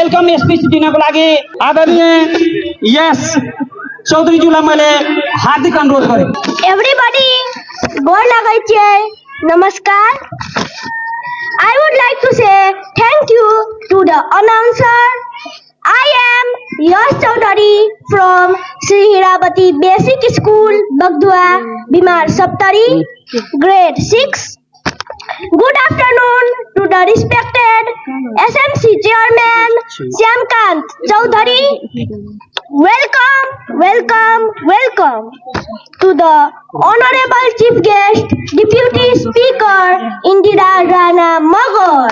Welcome speech दिनको लागि आदरणीय यस चौधरीज्यूलाई मैले हार्दिक अनुरोध गरेँ। Everybody, गोर लागै छियै, नमस्कार। I would like to say thank you to the announcer. I am Yash Chaudhary from Sri Hirabati Basic School, Bagdua, Bimar Saptari, grade 6. Good afternoon to the respected SMC Chairman Syamkant Chaudhary. Welcome, welcome, welcome to the Honorable Chief Guest, Deputy Speaker Indira Rana Magor.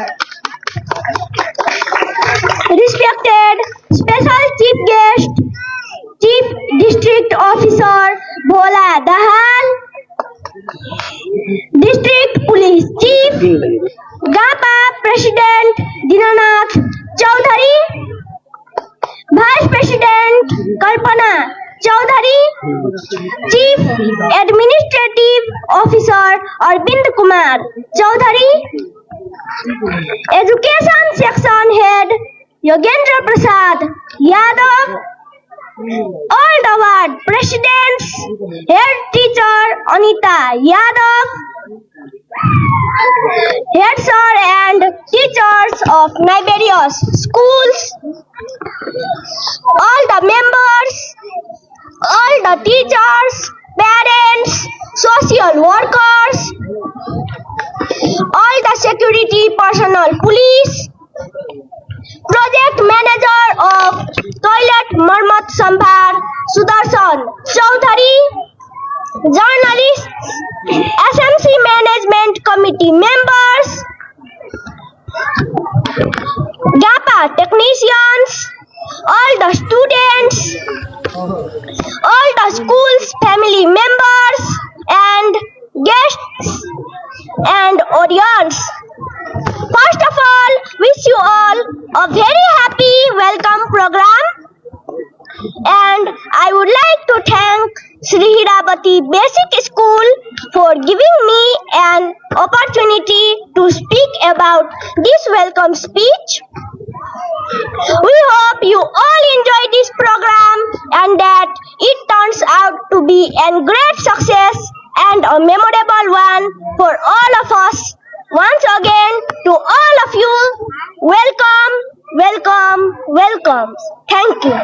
Respected Special Chief Guest, Chief District Officer Bhola Dahal, District Police Chief, GAPA President Dinanath Chaudhary, Vice President Kalpana Chaudhary, Chief Administrative Officer Arvind Kumar Chaudhary, Education Section Head Yogendra Prasad Yadav, all the ward presidents, head teacher Anita Yadav, head sir and teachers of various schools, all the members, all the teachers, parents, social workers, all the security personnel, police, project manager of toilet Marmat Sambhar Sudarshan Chaudhary, journalists, SMC management committee members, GAPA technicians, all the students, all the school's family members and guests and audience. First of all, wish you all a very happy welcome program, and I would like to thank Sri Hirabati Basic School for giving me an opportunity to speak about this welcome speech. We hope you all enjoy this program and that it turns out to be a great success and a memorable one for all of us. Once again, to all of you, welcome, welcome, welcome. Thank you.